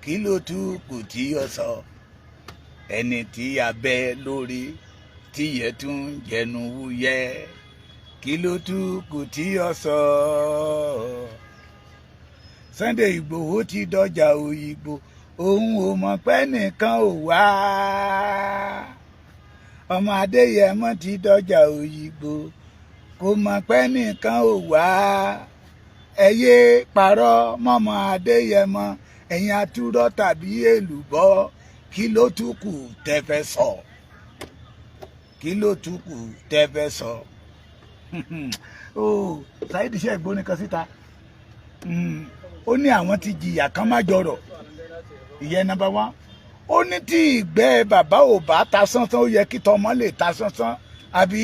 kí ló tún kù tí ó sọ ẹni tí a bẹ́ lórí tíyẹ tún jẹnu wúyẹ́ kí ló tún kù tí ó sọ. Sunday Igboho ti dọjà Òyìnbó òun ò mọ̀ pé nìkan ò wá. Ọmọ Adéyẹmọ ti dọjà Òyìnbó kò mọ̀ pé nìkan ò wá. Ẹ yé parọ́ mọ́mọ́ Adéyẹmọ ẹ̀yin atúrọ́ tàbí èlùbọ́ kí ló tún kù tẹ́ fẹ́ sọ. Kí ló tún kù tẹ́ fẹ́ sọ. Saheed ṣe ìgbóni kan síta ó ní àwọn ti jìyà kan má jọrọ̀ ìyẹn number one. Ó ní tí ìgbẹ́ bàbá ò bá ta sánsán ó yẹ kí tọmọ lè ta sánsán àbí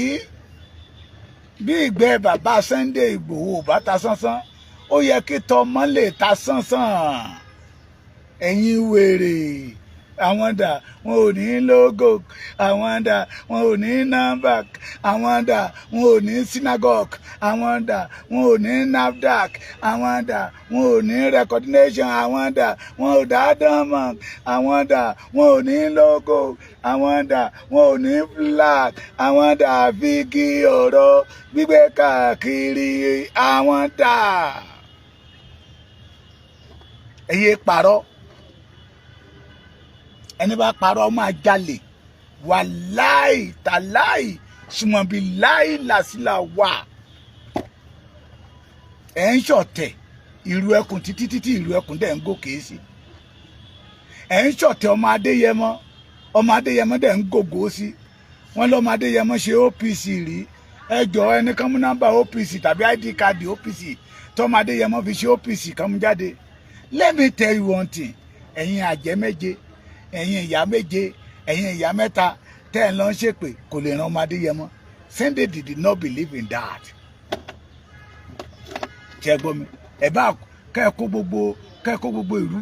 bí ìgbẹ́ bàbá Sunday Igboho ò bá ta sánsán ó yẹ kí tọmọ lè ta sánsán. Ẹ̀yin wèrè àwọn dà wọn ò ní logo, àwọn dà wọn ò ní number, àwọn dà wọn ò ní synagogue, àwọn dà wọn ò ní NAFDAC, àwọn dà wọn ò ní recognition, àwọn dà wọn ò dá dánmọ̀, àwọn dà wọn ò ní logo, àwọn dà wọn ò ní flag, àwọn dà fígí ọ̀rọ̀ gbígbé káàkiri, àwọn dà. Ẹ yé parọ́. Ẹni bá parọ́ máa jalè wàláì tàláì sùmọ̀bí láì làsílà wà. Ẹ̀ ń ṣọ̀tẹ̀ ìrù ẹkùn títí ìrù ẹkùn dẹ̀ ń gòkè sí. Ẹ̀ ń ṣọ̀tẹ̀ ọmọ Adéyẹmọ dẹ̀ ń gògó sí. Wọ́n lọ́mọ Adéyẹmọ ṣe OPC rí. Ẹ jọ̀ọ́ ẹni kan mú nọ́mbà OPC tàbí ID card OPC tọ́mọ Adéyẹmọ fi ṣe OPC kan mú jáde. Let me tell you one thing, ẹ̀yin àjẹ́ méje, ẹ̀yin ìyá méje, ẹ̀yin ìyá mẹ́ta tẹ́ ẹ̀ lọ ń ṣèpè kò lè ran ọmọ Adéyẹmọ. Sunday did not believe in that. Ṣé gbọ́ mi? Ẹ bá kẹ́ẹ̀kọ́ gbogbo ìlú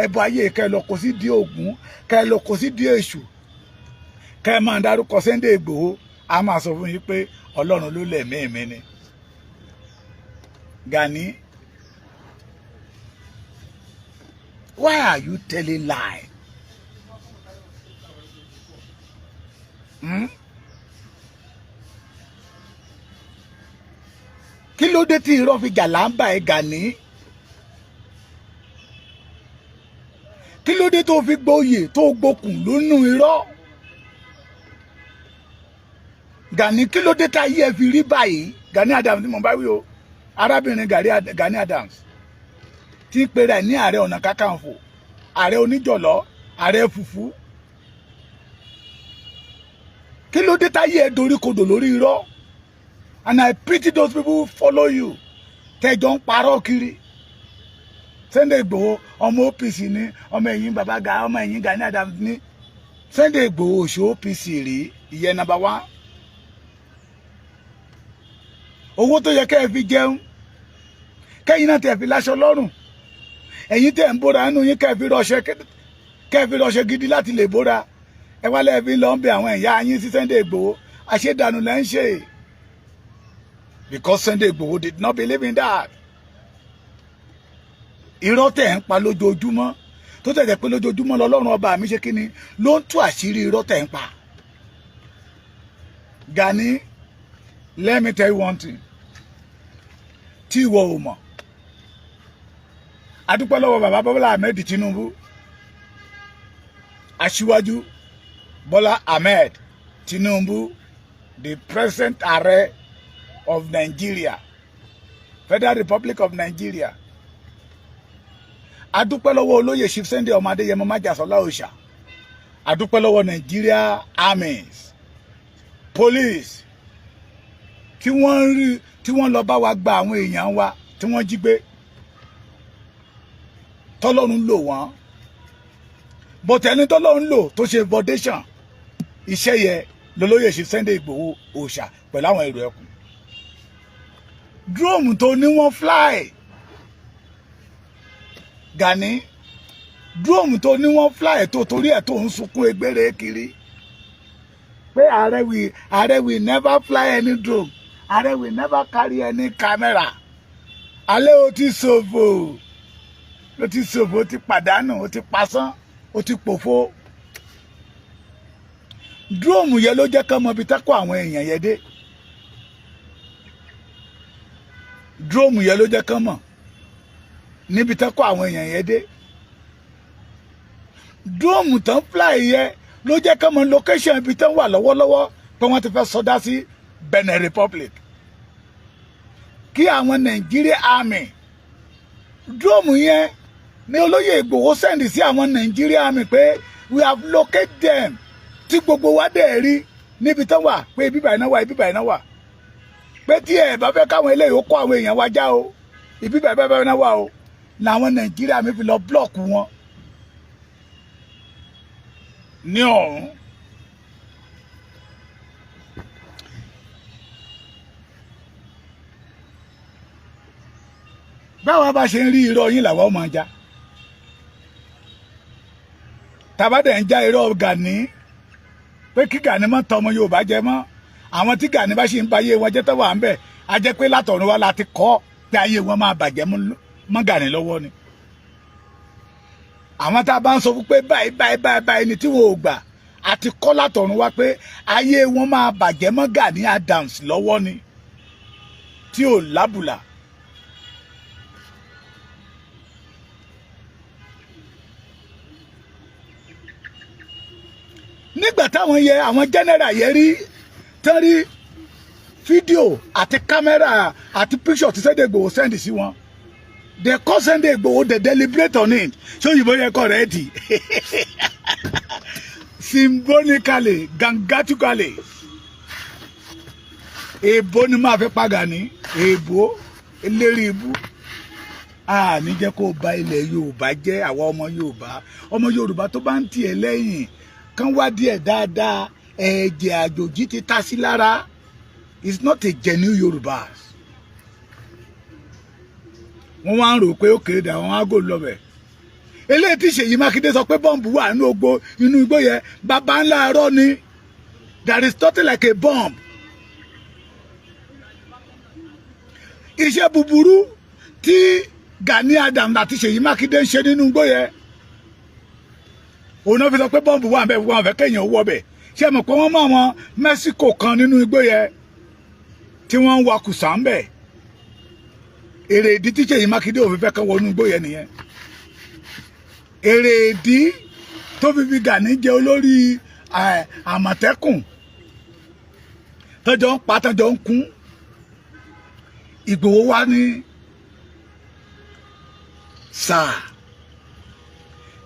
ẹbọ ayé kẹ́ẹ̀ lọ kó sí di Ògún, kẹ́ẹ̀ lọ kó sí di Èṣù, kẹ́ẹ̀ máa dárúkọ Sunday Igboho, a máa sọ fún yín pé Ọlọ́run ló lẹ̀mí mi ni. Gani, why are you telling lie? Kí ló dé tí irọ́ fi jà láǹbà ẹ̀ Gani? Kí ló dé tó fi gbóyè tó gbókùn lónú irọ́? Gani, kí ló dé tá ayé ẹ fi rí báyìí? Gani Adams ni mo bá wí o, arábìnrin Gani Adams tí ń pera ẹ̀ ní ààrẹ ọ̀nà kakanfò, ààrẹ oníjọ̀lọ́, ààrẹ fùfú. Kí ló dé táyé ẹ dorí kodò lórí irọ́? And I pity those people who follow you. Tẹ́jọ́ ń parọ́ kiri. Sunday Igboho ọmọ OPC ní, ọmọ ẹ̀yìn bàbá ọmọ ẹ̀yìn Gani Adams ní. Sunday Igboho ṣe OPC rí, ìyẹn number one. Owó tó yẹ kẹ́ ẹ fi jẹun, kẹ́yìn náà tẹ̀ fi láṣọ lọ́rùn. Ẹ̀yin tẹ̀ ń bóra nínú yín kẹ́ ẹ fi rọṣẹ gidi láti lè bóra. Ẹ wá lẹ́ẹ̀fi lọ ń bẹ àwọn ìyá yín sí Sunday Igboho, àṣedànù lẹ́ ń ṣe. Because Sunday Igboho did not believe in that. Irọ́ tẹ̀ ń pa lójoojúmọ́, tó tẹ̀ jẹ́ pé lójoojúmọ́ lọ́lọ́run ọba mi ṣe kíni ló ń tú àṣírí irọ́ tẹ̀ ń pa. Gani, let me tell you one thing. Tí ìwọ ò mọ̀, a dúpẹ́ lọ́wọ́ bàbá Bọ́lá Ahmed Tinubu, Aṣíwájú Bọ́lá Ahmed Tinubu, the present ààrẹ of Nigeria, Federal Republic of Nigeria. A dúpẹ́ lọ́wọ́ olóyè Chief Sunday ọmọ Adéyẹmọ Májàsọ́lá Òòṣà. A dúpẹ́ lọ́wọ́ Nigeria armies, police, tí wọ́n lọ bá wa gba àwọn èèyàn wa tí wọ́n jí gbé. Tọ́lọ́run lò wọ́n. But ẹni tọ́lọ́run lò tó ṣe foundation iṣẹ́ yẹ lolóyè Chief Sunday Igboho Òòṣà pẹ̀lú àwọn èrò ẹkùn. Drone tó ní wọ́n fly. Gani, drone tó ní wọ́n fly tó torí ẹ̀ tó ń sunkún egbére kiri. Pé ààrẹ will never fly any drone. Ààrẹ will never carry any camera. Alẹ́ o ti ṣòfò, o ti ṣòfò, o ti pàdánù, o ti pasán, o ti pòfo. Drone yẹn ló jẹ́ kán mọ ibi tá kó àwọn èèyàn yẹn dé. Drone yẹn ló jẹ́ kán mọ̀ níbi tá kó àwọn èèyàn yẹn dé. Drone tán fly yẹn ló jẹ́ kán mọ location ibi tán wà lọ́wọ́lọ́wọ́ pé wọ́n ti fẹ́ sọdá sí Benin Republic. Kí àwọn Nigeria Army drone yẹn ní olóyè Ìgbòho send sí àwọn Nigeria Army pé we have located them, tí gbogbo wa dẹ̀ rí níbi tán wà pé ibi báyìí náà wà, ibi báyìí náà wà, pé tí ẹ bá fẹ́ káwọn eléyìí ó kó àwọn èèyàn wa já o, ibi báyìí náà wà o, làwọn Nigeria Army fi lọ block wọn ní ọ̀hún. Báwa bá ṣe ń rí irọ́ yín làwọn máa já. Tàbádẹ̀ ń já irọ́ Gani pé kí Gani má tọ ọmọ Yorùbá jẹ mọ́. Àwọn tí Gani bá ṣe ń ba ayé wọn jẹ́ tó wà ń bẹ̀, a jẹ́ pé látọ̀run wá láti kọ́ pé ayé wọn máa bàjẹ́ mọ́ Gani lọ́wọ́ ni. Àwọn tá a bá ń sọ fún pé báyìí ni tí wọn ò gbà, a ti kọ́ látọ̀run wá pé ayé wọn máa bàjẹ́ mọ́ Gani Adams lọ́wọ́ ni, tí ò lábùlà. Nígbà táwọn yẹ àwọn general yẹ rí tán rí fídíò àti kámẹ́rà àti picture tí Sunday Igboho send sí wọn, they call Sunday Igboho, they deliberate on it. So you boy correct symbolically, gangatically. Èèbó ni máa fẹ́ pa Gani, èèbó eléri ibú. Ní jẹ́ kó ba ilẹ̀ Yorùbá jẹ́, àwa ọmọ Yorùbá tó bá ń tiẹ̀ lẹ́yìn kan wá díẹ̀ dáadáa, ẹ̀jẹ̀ àjòjì ti ta sí lára. It's not a genuine Yorùbá. Wọ́n wá ń rò pé ó kéde àwọn ágò lọ́bẹ̀. Eléyìí tí Ṣèyí Mákindé sọ pé bọ́ǹbù wà inú igbó yẹn, bàbá ńlá arọ́ ni. There is nothing like a bomb. Iṣẹ́ búburú tí Gani Adams àti Ṣèyí Mákindé ń ṣe nínú igbó yẹn, òun náà fi sọ pé bọ́ǹbù wà bẹ́ẹ̀ wọ́n fẹ́ kéèyàn wọ́ bẹ̀. Ṣé mọ̀ pé wọ́n mọ àwọn Mẹ́síkò kan nínú igbó yẹn tí wọ́n ń wakùsà ń bẹ̀? Èrè ìdí tí Ṣèyí Mákindé ò fi fẹ́ kán wọnú igbó yẹn nìyẹn. Èrè ìdí tó fi Gani jẹ olórí Àmọ̀tẹ́kùn tọ́jọ́ ń pa tọ́jọ́ ń kún. Ìgbòho wá ní sáà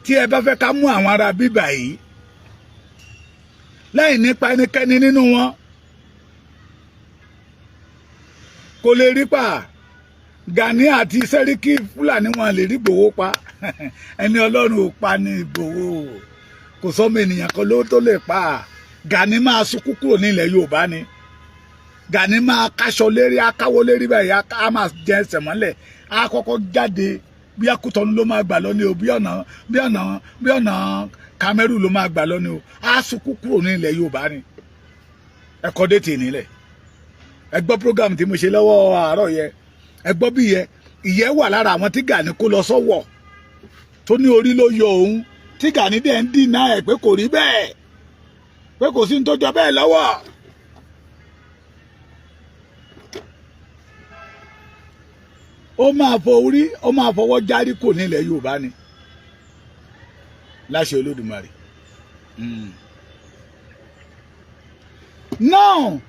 tí ẹ bá fẹ́ ká mú àwọn ará bíbà yìí láì nípa ẹnikẹ́ni nínú wọn, kò lè rí pa. Gani àti Sẹ́ríkì Fúlàní wọn lè rí Ìgbòho pa. Ẹni Ọlọ́run ò pa ní Ìgbòho, kò sọ́mọ ènìyàn kan ló tó lè pa. Gani máa sunkún kúrò ní ilẹ̀ Yorùbá ni. Gani máa káṣọ lérí, akáwó lérí báyìí, á máa jẹ ẹsẹ̀ mọ́lẹ̀, á kọ́kọ́ jáde bí Akútọ́nù ló máa gbà lọ ní o, bí ọ̀nà Kamẹ́rù ló máa gbà lọ ní o, á sunkún kúrò ní ilẹ̀ Yorùbá ni. Ẹ kọ́ dé tì nílẹ̀. Ẹ gbọ́ program tí mo ṣe lọ́wọ́ àárọ̀ yẹ, ẹ gbọ́ bí ìyẹ́ wà lára àwọn tí Gani kó lọ sọ́wọ́ tó ní orí ló yọ òun, tí Gani dẹ̀ ń dínà ẹ̀ pé kò rí bẹ́ẹ̀, pé kò sí ní tó jọ bẹ́ẹ̀ lọ́wọ́. Ó máa fọwọ́ járí kò ní ilẹ̀ Yorùbá ni láṣẹ Olódùmarè. Now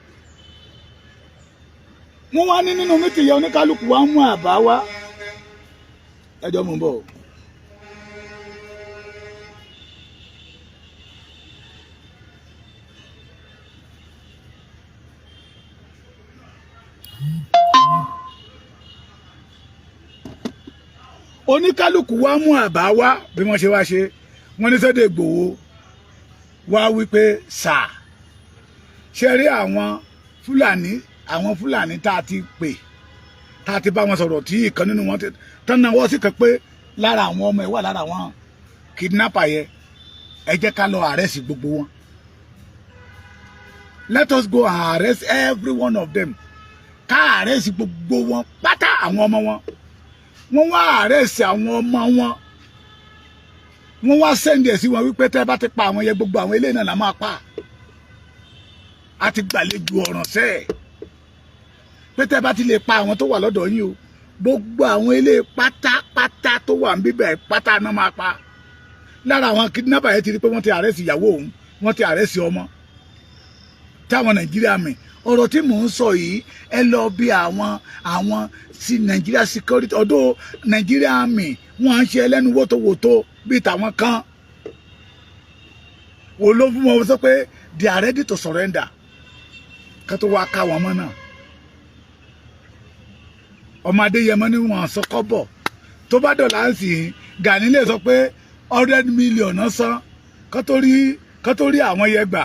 wọ́n wá ní nínú mítì yẹ oníkálukú wá mú àbá wá. Ẹjọ́ mú bọ̀. Oníkálukú wá mú àbá wá bí wọ́n ṣe wá ṣe. Wọ́n ní Sunday Igboho wá wípé sáà ṣe rí àwọn Fúlàní tá a ti pè, tá a ti bá wọn sọ̀rọ̀ tí ìkan nínú wọn tán náà wọ́n sì kẹ́ pé lára àwọn ọmọ ẹ̀ wà lára àwọn kidnapper yẹ, ẹ jẹ́ ká lọ arrest gbogbo wọn. Let us go and arrest every one of them. ká àrẹ́sì gbogbo wọn pátá àwọn ọmọ wọn wọ́n wá àrẹ́sì àwọn ọmọ wọn wọ́n wá sẹ́ndì ẹ̀ sí wọn wípé tẹ́ bá ti pa àwọn yẹn gbogbo àwọn eléyìí náà la máa pa á ti gbàlejò ọ̀ràn sẹ́ẹ̀ pé tẹ́ bá ti lè pa àwọn tó wà lọ́dọ̀ yín o gbogbo àwọn ilé pátápátá tó wà níbẹ̀ pátá náà máa pa lára àwọn kidnapper yẹn ti rí pé wọ́n ti àrẹ́sì ìyàwó òun wọ́n ti àrẹ́sì ọmọ táwọn Nàìjíríà mi ọ̀rọ̀ tí mò ń sọ yìí ẹ lọ bí àwọn sí Nàìjíríà security ọ̀dọ̀ Nàìjíríà mi wọ́n á ń ṣe ẹlẹ́nu wótòwótò bíi tàwọn kan olófin wọn sọ pé they are ready to surrender ká tó wá ká wọn mọ́ náà ọmọ Adéyẹmọ ní wọn sọ kọ́bọ̀ tó bá dọ̀là ń sìn Gani lè sọ pé 100 million náà san ká tó rí àwọn yẹn gbà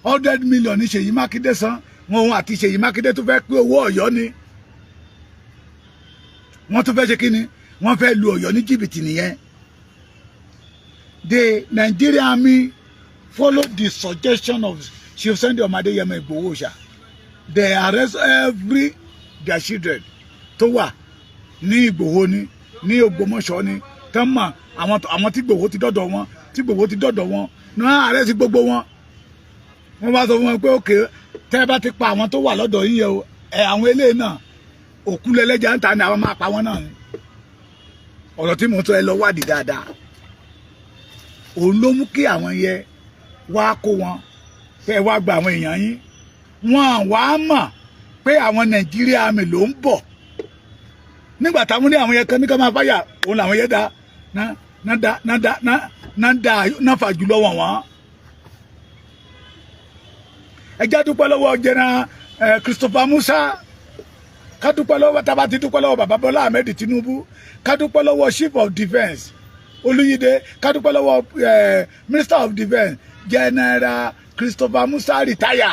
100 million ní Ṣèyí Mákindé san wọn àti Ṣèyí Mákindé tó fẹ́ pé owó Ọ̀yọ́ ni wọ́n tó fẹ́ ṣe kí ni wọ́n fẹ́ lu Ọ̀yọ́ ní jìbìtì nìyẹn. The Nigerian army followed the suggestion of Chief Sunday Adeyemo Igboho Oòṣà. They arrest every their children tó wà ní Ìgbòho ní Ògbómọ̀ṣọ́ ní tán mọ̀ àwọn tí Ìgbòho ti dọ́dọ̀ wọn tí Ìgbòho ti dọ́dọ̀ wọn náà arrest gbogbo wọn. Wọ́n bá sọ fún wọn pé òkè tẹ́ bá ti pa àwọn tó wà lọ́dọ̀ yín yẹn o àwọn eléyìí náà òkú lẹ́lẹ́jà ń ta ni àwọn máa pa wọ́n náà ni. Ọ̀rọ̀ tí mo tọ́ ẹ lọ wádìí dáadáa òun ló mú kí àwọn yẹn wá kó wọn fẹ́ wá gba àwọn èèyàn yín wọn wá mọ̀ pé àwọn Nàìjíríà mi ló ń bọ̀ nígbà táwọn ní àwọn yẹn kan ní ká máa fáyà òun làwọn yẹn dá náà fà jùlọ wọ̀n. Ẹ jẹ́ dúpẹ́ lọ́wọ́ General Christopher Musa ká dúpẹ́ lọ́wọ́ tá a bá ti dúpẹ́ lọ́wọ́ bàbá Bọ́lá Ahmed Tinubu ká dúpẹ́ lọ́wọ́ Chief of Defence Olúyídé ká dúpẹ́ lọ́wọ́ Minister of Defence General Christopher Musa retire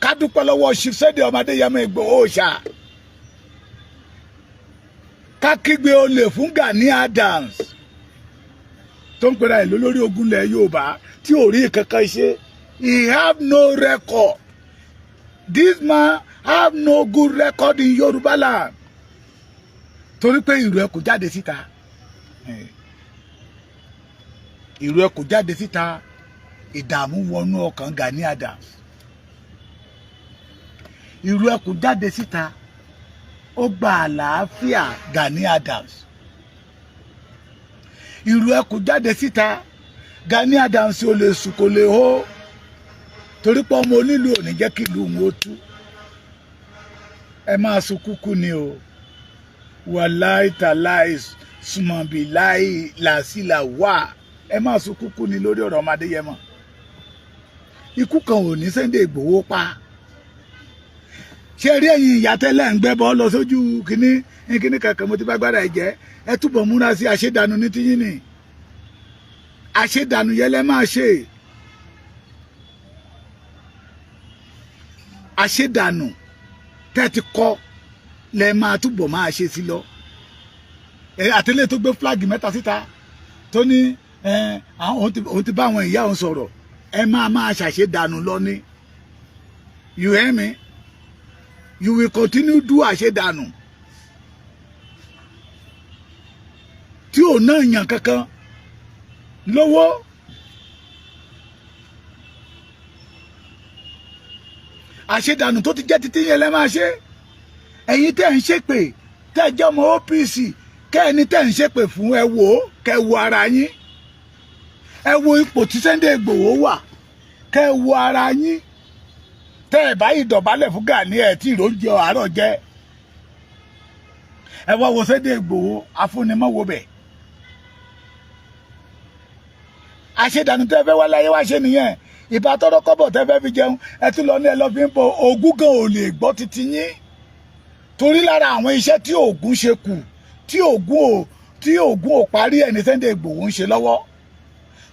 ká dúpẹ́ lọ́wọ́ Chief Sunday Adeyemo Igboho Oòṣà ká kígbe olè fún Gani Adams tó ń pera ẹ̀ lórí ogun ilẹ̀ Yorùbá tí ò rí kankan ṣe. He have no record. This man have no good record in Yoruba land. Torí pé ìrù ẹ̀ kò jáde síta. Ìrù ẹ̀ kò jáde síta. Ìdààmú wọnú ọkàn Gani Adams. Ìrù ẹ̀ kò jáde síta. Ó gba àlàáfíà Gani Adams. Ìrù ẹ̀ kò jáde síta. Gani Adams ò lè sùn kò lè hó. Torí pé ọmọ onílù ò ní jẹ́ kí ìlú wọn ó tú. Ẹ máa sun kúkú ni o. Wàláì tàláì sùmọ̀bì láì làásìlà wà. Ẹ máa sun kúkú ni lórí ọ̀rọ̀ ọmọ Adéyẹmọ. Ikú kan ò ní Sunday Igboho pa. Ṣé rí ẹ̀yin ìyá tẹ́lẹ̀ ń gbẹ́bọ lọ sójú kíní kankan mo ti bá gbára ẹ̀ jẹ́. Ẹ túbọ̀ múra sí àṣedànù ní tiyín ni. Àṣedànù yẹn lẹ máa ṣe. Àṣedànù tẹ́ ti kọ́ lẹ máa túbọ̀ máa ṣe sí lọ. Àtẹlẹ tó gbé flag mẹ́ta síta tó ní òun ti bá àwọn ìyá òun sọ̀rọ̀ ẹ máa ṣàṣedànù lọ ní. You hear me? You will continue do àṣedànù. Tí ò náà yàn kankan lówó. Àṣedànù tó ti jẹ́ títí yẹn lẹ́ máa ṣe. Ẹ̀yin tẹ́ ń ṣépè tẹ́ jẹ́ ọmọ OPC kẹ́ni tẹ́ ń ṣépè fún ẹ wò ó kẹ́ wo ara yín. Ẹ wo ipò tí Sunday Igboho wà kẹ́ wo ara yín. Tẹ́ ẹ̀ bá ìdọ̀bálẹ̀ fún Gani ẹ̀ tí ìròjẹ àárọ̀ jẹ́. Ẹ wá wo Sunday Igboho afúnimọ́wò bẹ̀. Àṣedànù tẹ́ fẹ́ wá láyé wá ṣe nìyẹn. Ìbá tọrọ kọ́bọ̀ tẹ́ fẹ́ fi jẹun ẹ tún lọ ní ẹ lọ fi ń bọ Ògún gan ò lè gbọ́ títí yín torí lára àwọn iṣẹ́ tí Ògún ṣe kù tí Ògún ò parí ẹ̀ ní Sunday Igboho ń ṣe lọ́wọ́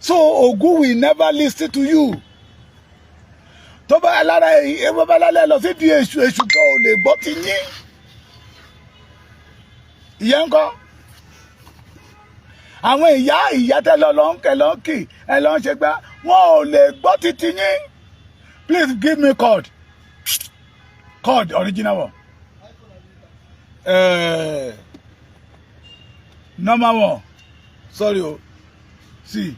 so Ògún will never listen to you tó bá lára lálẹ́ lọ sí di èṣù gan ò lè gbọ́ ti yín ìyẹn ń kọ́ àwọn ìyá tẹ lọ ń kì ẹ lọ ń ṣe gbá wọn ò lè gbọ́ títí yín please give me card Cord original one. Number one. Sorry, oh. See.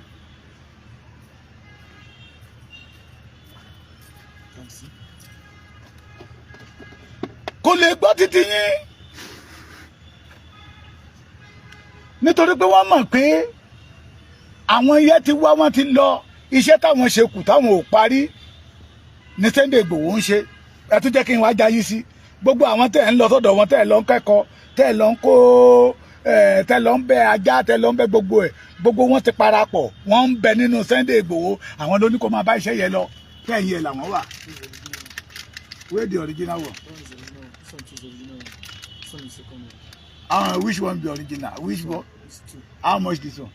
Kò lè gbọ́ títí yín. Nítorí pé wọ́n mọ̀ pé àwọn iye tí wá wọ́n ti lọ iṣẹ́ táwọn ṣe kù táwọn ò parí ní Sunday Igboho ń ṣe. Ẹ tún jẹ́ kí n wá jayín sí. Gbogbo àwọn tẹ́ ń lọ sọ́dọ̀ wọn tẹ́ lọ ń kẹ́kọ̀ọ́ tẹ́ lọ ń kó tẹ́ lọ ń bẹ ajá tẹ́ lọ ń bẹ gbogbo ẹ̀ gbogbo wọn ti parapọ̀ wọ́n ń bẹ nínú Sunday Igboho àwọn ló ní kó máa bá iṣẹ́ yẹn lọ tẹ́ yẹn làwọn wà. Where the original one? Which one be original? Which one? How much this one?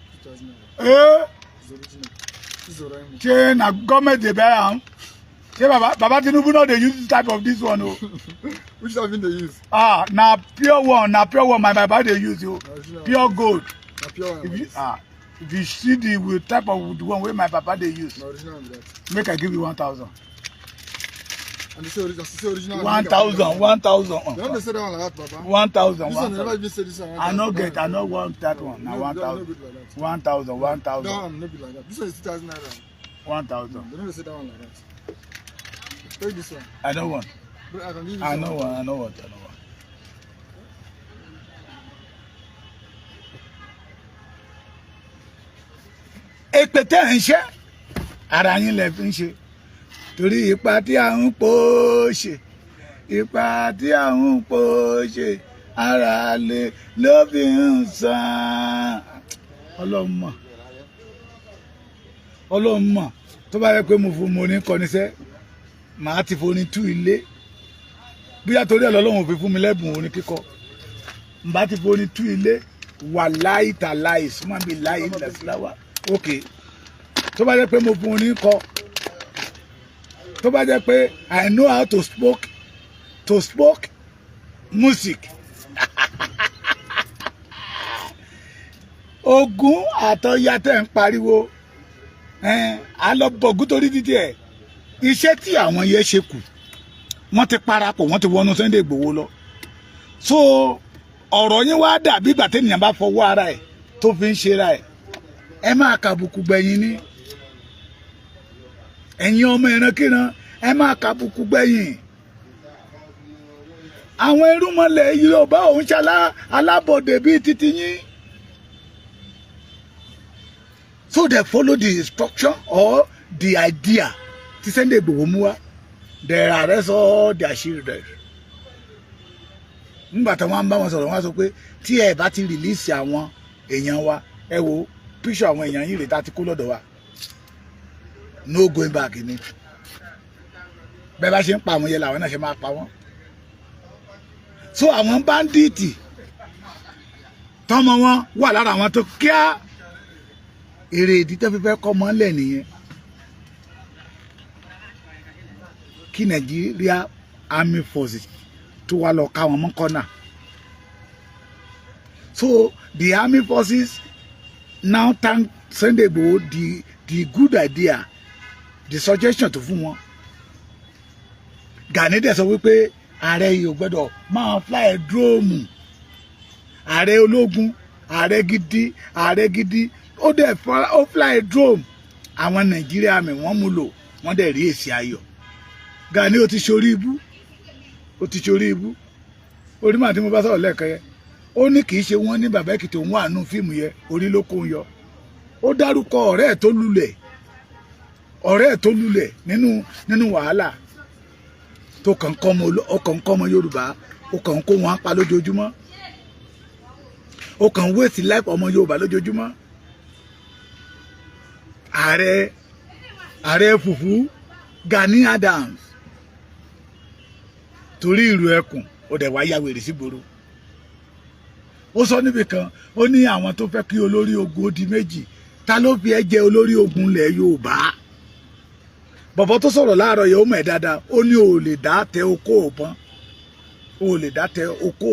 Ṣé na government dey buy am? Ṣé Baba Tinubu no dey use this type of this one o? Which type they use? Na pure one, my Baba dey use o. Pure gold. Na pure one. If you see the type of the one wey my Papa dey use, make I give you 1,000. And they say original. 1,000. They don't say that one like that, Baba. 1,000. This one never even say this one. I no want that one. Now 1,000. 1,000. 1,000. That one no be like that. This one is 2,000 naira. 1,000. They don't say that one like that. Take this one. I don't want. I know what. Èpè tẹ́ ń ṣe ara yín lẹ fi ń ṣe torí ipa tí a ń pò ṣe ara lè ló fi ń san Ọlọ́run mọ̀ tó bá yẹ pé mo fún mo ní kọ́nisẹ́ màá ti forin tú ilé bóyá torí Ọlọ́run ò fi fún mi lẹ́bùn orin kíkọ n bá ti forin tú ilé wà láì tà láì súnmọ́ mi láì lẹ́sìláwà ok tó bá jẹ́ pé mo fún orin kọ tó bá jẹ́ pé I know how to spoke music Ògún àtọ̀yà tẹ̀ ń pariwo a lọ bọ̀gún torí dídí ẹ̀ iṣẹ́ tí àwọn yẹn ṣe kù wọ́n ti parapọ̀ wọ́n ti wọnú Sunday Igboho lọ so ọ̀rọ̀ yín wá dàbí ìgbà téèyàn bá fọwọ́ ara ẹ̀ tó fi ń ṣera ẹ̀ ẹ máa kàbùkù gbẹ̀yìn ni ẹ̀yin ọmọ ìrankíran ẹ máa kàbùkù gbẹ̀yìn àwọn irúnmọlẹ̀ Yorùbá òun ṣe alábọ̀dé bíi titi yín so they follow the instruction or the idea tí Sunday Igboho mú wá they arrest all their children nígbà tí wọ́n bá wọn sọ̀rọ̀ wọ́n sọ pé tí ẹ bá ti release àwọn èèyàn wa ẹ wo picture àwọn èèyàn yìí rè tá ti kó lọ́dọ̀ wa no going back ni bẹ́ẹ̀ bá ṣe ń pa àwọn yẹn làwọn náà ṣe máa pa wọ́n so àwọn báńdíìtì tọ́mọ wọn wà lára àwọn tó kíá èrè ìdí tó fi fẹ́ kọ́ mọ́lẹ̀ nìyẹn kí Nigeria Army Forces tó wá lọ ká wọn mọ́ kọ́nà so the Army Forces now thank Sunday Igboho the good idea the suggestion tó fún wọn Gani dẹ̀ sọ wípé ààrẹ yìí ò gbọ́dọ̀ máa fly drone ààrẹ ológun ààrẹ gidi ó dẹ̀ ó fly drone àwọn Nàìjíríà mi wọ́n mú lò wọ́n dẹ̀ rí èsì ayọ̀ Gani ó ti ṣorí ibú orí màá tí mo bá sọ̀rọ̀ lẹ́ẹ̀kan yẹn ó ní kì í ṣe wọ́n ní bàbá Èkìtì òun wà nù fíìmù yẹn orí ló kó ń yọ ó dárúkọ ọ̀rẹ́ ẹ̀ tó lulẹ̀ nínú wàhálà tó kàn kọ́ ọmọ Yorùbá ó kàn kó wọn pa lójoojúmọ́ ó kàn waste life ọmọ Yorùbá lójoojúmọ́ ààrẹ fùfú Gani Adams torí ìlú ẹkùn ó dẹ̀ wá ya wèrè sígboro ó sọ níbi kan ó ní àwọn tó fẹ́ kí olórí ogun ó di méjì ta ló fi ẹ́ jẹ olórí ogun ilẹ̀ Yorùbá bọ̀bọ̀ tó sọ̀rọ̀ láàárọ̀ yẹn ó mọ̀ ẹ́ dáadáa ó ní o lè dá tẹ okó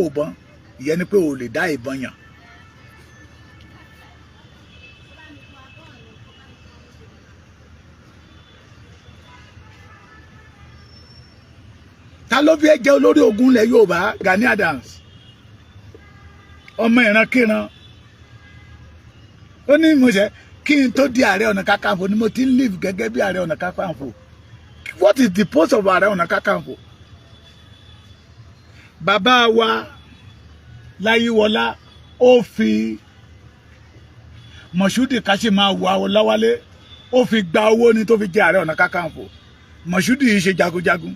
òbọn ìyẹn ni pé o lè dá ìbọn yàn ta ló fi yẹ jẹ́ olórí ogun ilẹ̀ Yorùbá Gani Adams ọmọ ìrankíran ó ní mo ṣe kí n tó di Ààrẹ Ọ̀nà Kakanfò ni mo ti ń live gẹ́gẹ́ bí Ààrẹ Ọ̀nà Kakanfò. What is the post of Ààrẹ Ọ̀nà Kakanfò? Bàbá wa Láyíwọlá ó fi Mọ̀ṣúdì Káṣímáwo Ọláwálé ó fi gba owó ní tó fi jẹ Ààrẹ Ọ̀nà Kakanfò. Mọ̀ṣúdì yìí ṣe jagunjagun.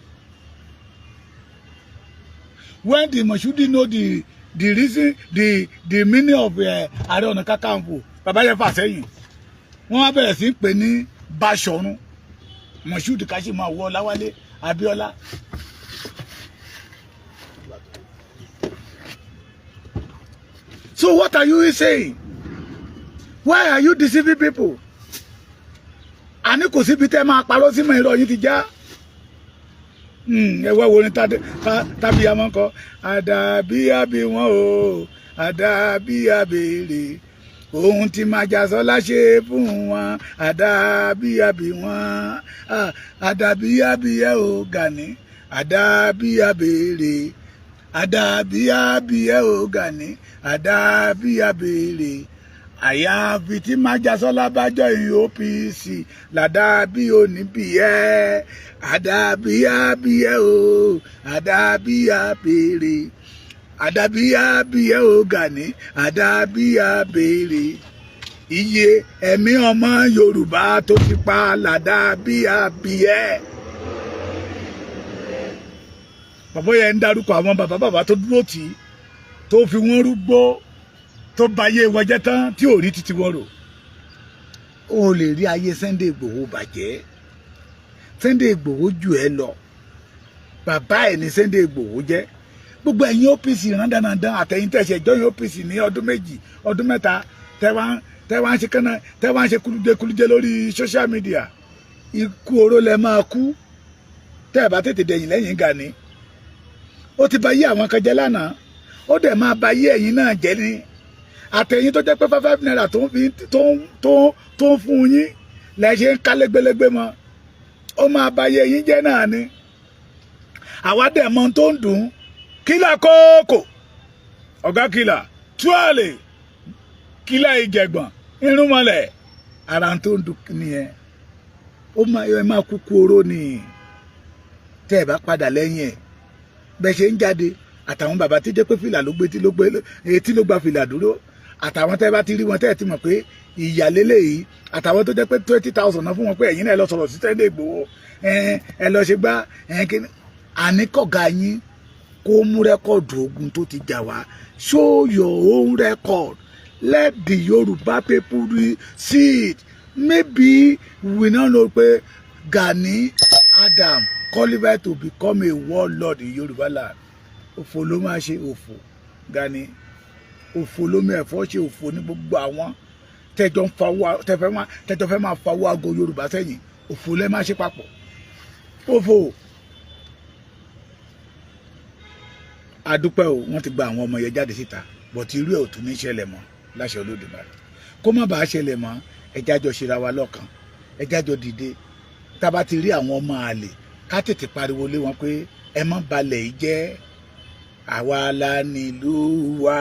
When the Mọ̀ṣúdì know the reason the meaning of Ààrẹ Ọ̀nà Kakanfò, bàbá yẹn fà sẹ́yìn wọ́n wá bẹ̀rẹ̀ sí pè ní Báṣọ̀run. Mọ̀ṣúdì Káṣímáwo Ọláwálé Abíọ́lá. So what are you saying? Why are you deceiving people? Àní kò síbi tẹ́ máa parọ́ sí mọ́ irọ́ yín ti já. Ẹ wá wo ni tàbí àmọ́ kọ́ àdàbíyàbí wọn o àdàbíyàbèrè ohun tí Májàsọ́lá ṣe fún wọn àdàbíyàbí wọn àdàbíyàbíyẹ o Gani àdàbíyàbèrè àdàbíyàbíyẹ o Gani àdàbíyàbèrè àyàfi tí Májàsọ́lá bá join OPC làdàbí oníbìyẹ àdàbíyàbíyẹ o àdàbíyàbèrè àdàbíyàbíyẹ o Gani àdàbíyàbèrè iye ẹ̀mí ọmọ Yorùbá tó ti pa làdàbíyàbíyẹ. Bàbá yẹn ń dárúkọ àwọn bàbá tó dúró tì í tó fi wọ́n rúgbó tó bà ayé wọn jẹ́ tán tí ò rí títí wọn rò. O lè rí ayé Sunday Igboho bàjẹ́. Sunday Igboho jù ẹ lọ. Bàbá ẹ̀ ní Sunday Igboho jẹ́. Gbogbo ẹ̀yin OPC rándanrandan àtẹ̀yìn tẹ̀sẹ̀ join OPC ní ọdún méjì ọdún mẹ́ta tẹ́wọ́n ṣe kánná tẹ́wọ́n ṣe kúlúdé lórí social media. Ikú oró lẹ máa kú tẹ́ ẹ̀ bá tètè dẹ̀yìn lẹ́yìn Gani. Ó ti bà ayé àwọn kan jẹ́ lánàá ó dẹ̀ máa bà ayé ẹ̀yin náà jẹ́ ni. Àtẹ̀yìn tó jẹ́ pé 5 naira tó ń fún yín lẹ ṣe ń kálé gbélégbé mọ́ ó máa bà ayé yín jẹ́ náà ni. Àwa dẹ̀ mọ̀ tó ń dùn kílà kókò ọ̀gá kílà túwàlè kílà ìjẹ̀gbọ̀n irúnmọlẹ̀ ara tó ń dùn nìyẹn. Ó máa kúkú oró ni tẹ́ ẹ̀ bá padà lẹ́yìn ẹ̀ bẹ́ẹ̀ ṣe ń jáde àtàwọn bàbá tí jẹ́ pé fìlà ló gbé etí ló gba fìlà dúró àtàwọn tẹ́ bá ti rí wọn tẹ́ ẹ̀ ti mọ̀ pé ìyà lélẹ̀ yìí àtàwọn tó jẹ́ pé 20,000 náà fún wọn pé ẹ̀yin náà lọ sọ̀rọ̀ sí Sunday Igboho ẹ lọ ṣe gbá kíní àníkọ̀gá yín kó mú rẹ́kọ̀dù ogun tó ti jà wá show your own record let the Yoruba people see it maybe we no know pé Gani Adam qualified to become a warlord in Yoruba land. Òfò ló máa ṣe òfò Gani òfò ló mẹ́fọ́ ṣe òfò ní gbogbo àwọn tẹ́jọ́ fẹ́ máa fawọ́ aago Yorùbá sẹ́yìn òfò lẹ́ máa ṣe papọ̀ òfò. Adúpẹ́ o wọ́n ti gba àwọn ọmọ yẹn jáde síta bọ̀tí irú ẹ̀ ò tún ní ṣẹlẹ̀ mọ́ láṣẹ Olódùmarè kó má bàa ṣẹlẹ̀ mọ́ ẹjá jọ ṣera wa lọ́kàn ẹjá jọ dìde tá a bá ti rí àwọn ọmọ àlè ká tètè pariwo lé wọn pé ẹ má balẹ̀ yìí jẹ́ àwa la nílùú wa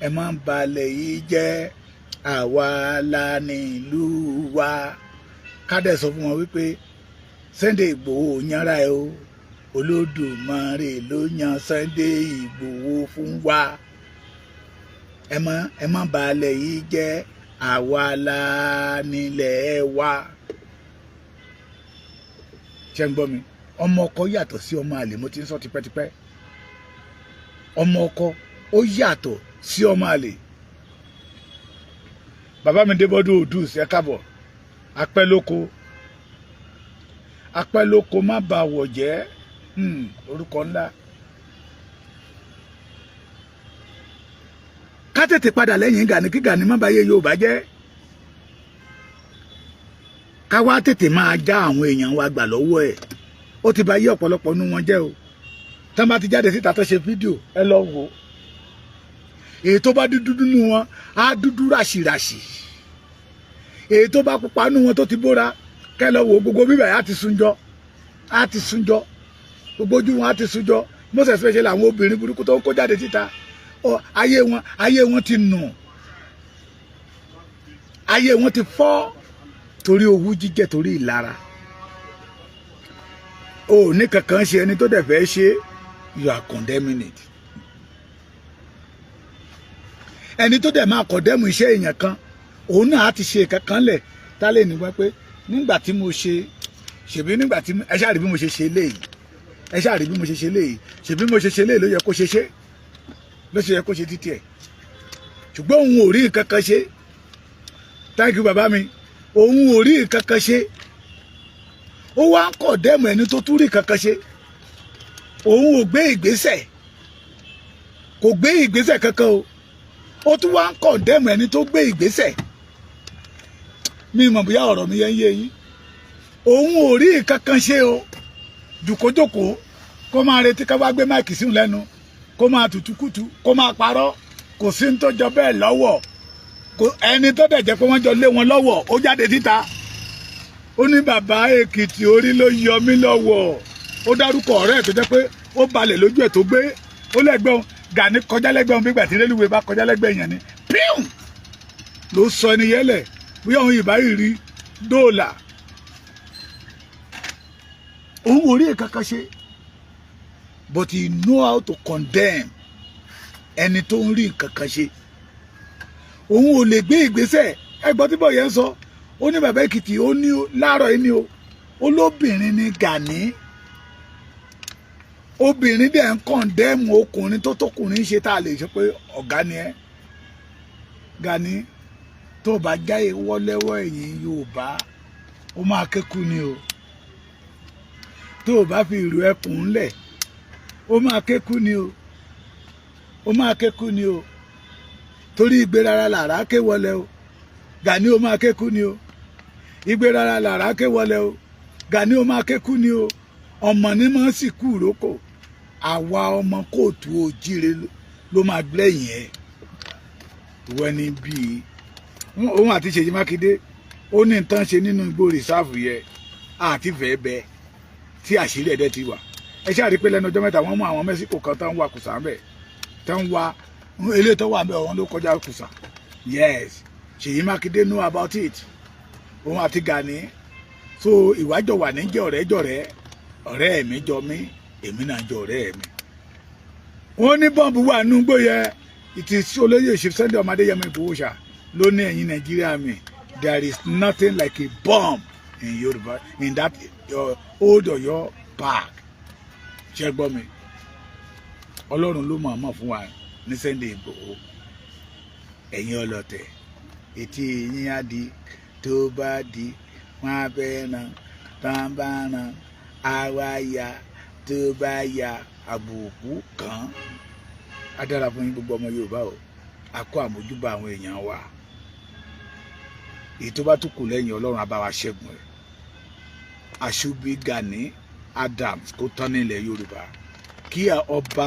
ẹ má balẹ̀ yìí jẹ́ àwa la nílùú wa ká dẹ̀ sọ fún wọn wípé Sunday Igboho yanra ẹ o Olódùmarè ló yan Sunday Igboho fún wa ẹ má balẹ̀ yìí jẹ́ àwa la nílẹ̀ wa. Ṣé ń gbọ́ mi? Ọmọ ọkọ yàtọ̀ sí ọmọ àlè mo ti ń sọ tipẹ́tipẹ́. Ọmọ ọkọ ó yàtọ̀ sí ọmọ àlè. Bàbá mi Débọ́dún Odùs ẹ káàbọ̀. Apẹ́ lóko má bà wọ̀ jẹ́ orúkọ ńlá. Ká tètè padà lẹ́yìn Gani kí Gani má bà yé Yorùbá jẹ́. Ká wá tètè máa já àwọn èèyàn wa gbà lọ́wọ́ ẹ̀. Ó ti bà yé ọ̀pọ̀lọpọ̀ nínú wọn jẹ́ o. Tán bá ti jáde síta tó ṣe fídíò ẹ lọ wò ó. Èyí tó bá dúdú nínú wọn á dúdú ràṣìràṣì. Èyí tó bá pupa nínú wọn tó ti bóra kẹ́ lọ wò gbogbo bíbẹ̀ á ti súnjọ́. gbogbo ojú wọn á ti sújọ most especially àwọn obìnrin burúkú tó ń kó jáde síta ayé wọn ti nù ayé wọn ti fọ́ torí owú jíjẹ torí ìlara o ní kankan ṣe ẹni tó dẹ̀ fẹ́ ṣe you are condemning it ẹni tó dẹ̀ máa condemn iṣẹ́ èèyàn kan òun náà á ti ṣe kankan lẹ̀ tá lè nígbà pé nígbà tí mo ṣe ṣèbí nígbà tí ẹ ṣáà rí bí mo ṣe ṣe léyìí ẹ ṣáà rí bí mo ṣe ṣe léyìí ṣèbí mo ṣe ṣe léyìí ló yẹ kó ṣe ló ṣe yẹ kó ṣe títí ẹ̀ ṣùgbọ́n òun ò rí nǹkan kan ṣe thank you bàbá mi òun ò rí nǹkan kan ṣe ó wá ń condemn ẹni tó tún rí nǹkan kan ṣe òun ò gbé ìgbésẹ̀ kò gbé ìgbésẹ̀ kankan o ó tún wá ń condemn ẹni tó gbé ìgbésẹ̀ mi mọ̀ bóyá ọ̀rọ̀ mi yẹn yé yín òun ò rí nǹkan kan ṣe o jùkójòkó kó máa retí ká wá gbé máìkì sí lẹ́nu kó máa tùtùkùtù kó máa parọ́ kò sí ní tó jọ bẹ́ẹ̀ lọ́wọ́ ẹni tó dẹ̀ jẹ́ pé wọ́n jọ lé wọn lọ́wọ́ ó jáde síta ó ní bàbá Èkìtì orí ló yọ mí lọ́wọ́ ó dárúkọ ọ̀rẹ́ ẹ̀ tó jẹ́ pé ó balẹ̀ lójú ẹ̀ tó gbé ó lẹ́gbẹ̀ẹ́ Gani kọjá lẹ́gbẹ̀ẹ́ nígbà tí rélùwé bá kọjá lẹ́gbẹ̀ẹ́ yẹn ni píùn ló sọ ẹni yẹlẹ̀ bóyá òun ìbáyìí rí dóòlà òun ò rí kankan ṣe but he know how to condemn ẹni tó ń rí kankan ṣe òun ò lè gbé ìgbésẹ̀ ẹgbọ́n tí bọ̀yẹ̀ ń sọ ó ní bàbá Èkìtì ó ní láàárọ̀ yìí ni o olóbìnrin ni Gani obìnrin dẹ̀ ń kọ̀ndẹ́mù ọkùnrin tó tókùnrin ṣe tá a lè sọ pé ọ̀gá ni ẹ́ Gani tó bá jáde wọ́lẹ́wọ́ ẹ̀yìn Yorùbá ó máa kékù ni o tó bá fi ìrù ẹkùn ńlẹ̀ ó máa kékù ni o ó máa kékù ni o torí ìgbérara làrá ké wọlé o Gani ó máa kékù ni o ìgbérara làrá ké wọlé o Gani ó máa kékù ni o ọmọ ní máa sì kú ìrókò àwa ọmọ kóòtù òjíire ló máa gbẹ̀yìn ẹ̀ wọ́n ní bíi òun àti Ṣèyí Mákindé ó ní nǹkan ṣe nínú igbó rìsáàfù yẹ àti fẹ́ẹ́ bẹ tí àṣírí ẹ̀dẹ́ ti wà ẹ ṣáà rí pé lẹ́nu ọjọ́ mẹ́ta wọ́n mú àwọn Mẹ́síkò kan tán wà kùsà ńbẹ̀ tán wà eléyìí tó wà ńbẹ̀ ọ̀hún ló kọjá kùsà yes Ṣèyí Mákindé know about it òun àti Gani so ìwájọ wà ní jẹ́ ọ̀rẹ́ mi jọ mí èmi náà jọ ọ̀rẹ́ mi wọ́n ní bọ́ǹbù wà nínú igbó yẹ ìtì olóyè Chief Sunday ọmọ Adéyẹmọ Ìgbòho ló ní ẹ̀yin Nàìjíríà mi there is nothing like a bomb in Yorùbá in that old Ọ̀yọ́ park ṣe gbọ́ mi Ọlọ́run ló mọ̀ fún wa ní Sunday Ìgbòho ẹ̀yin ọlọ́tẹ̀ etí yín á di tó bá di wọn á bẹ́ẹ̀ náà tán bá ràn àwa ya tó bá ya àbùkù kan á dára fún yín gbogbo ọmọ Yorùbá o a kó àmójúbà àwọn èèyàn wa èyí tó bá tún kù lẹ́yìn Ọlọ́run á bá wa ṣẹ́gun ẹ̀ àṣùbí Gani Adams kó tán nílẹ̀ Yorùbá kí ọba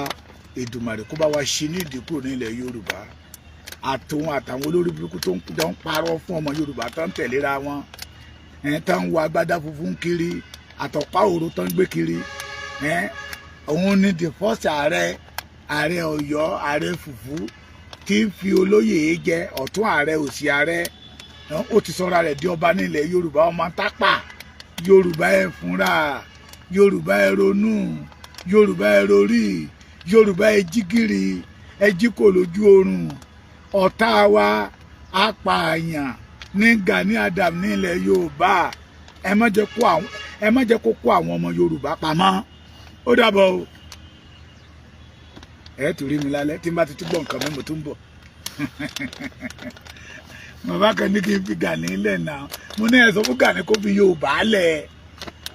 Èdùmàrè kó bá wa ṣe ní ìdínkù nílẹ̀ Yorùbá àtòun àtàwọn olórí burúkú tó ń parọ́ fún ọmọ Yorùbá tó ń tẹ̀léra wọn tó ń wọ agbádá funfun kiri àtọ̀pá òru tó ń gbé kiri òun ni the first ààrẹ Ọ̀yọ́ ààrẹ fùfú tí ń fi olóyè jẹ ọ̀tún ààrẹ òsì ààrẹ ó ti sọra rẹ̀ di ọba nílẹ̀ Yorùbá ọmọ tápà Yorùbá ẹ fúnra Yorùbá ẹ ronú Yorùbá ẹ rorí Yorùbá ẹ jígìrì ẹ jí kò lójú oorun ọ̀tá wa apààyàn ní Gani Adams nílẹ̀ Yorùbá ẹ má jẹ́ kó kó àwọn ọmọ Yorùbá pamọ́ ó dàbọ̀ o ẹ tún rí mi lálẹ́ tí n bá ti túbọ̀ nǹkan mẹ́mọ̀ tó ń bọ̀ bàbá kan ní kí n fi Gani lẹ̀ náà mo ní ẹ sọ fún Gani kó fi Yorùbá lẹ̀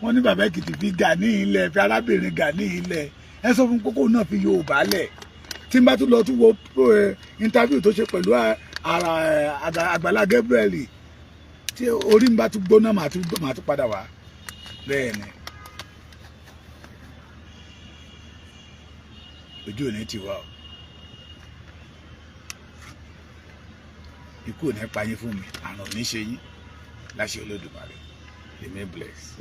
wọ́n ní bàbá Èkìtì fi Gani lẹ̀ fi arábìnrin Gani lẹ̀ ẹ sọ fún kókó náà fi Yorùbá lẹ̀ tí n bá tún lọ tún wo interview tó ṣe pẹ̀lú Àgbàlá Gabriel tí orí mi bá tún gbóná màá tún padà wá bẹ́ẹ̀ ni ojú òní ti wá o ikú ò ní pa yín fún mi àrùn ò ní ṣe yín láṣẹ Olódùmarè remain blessed.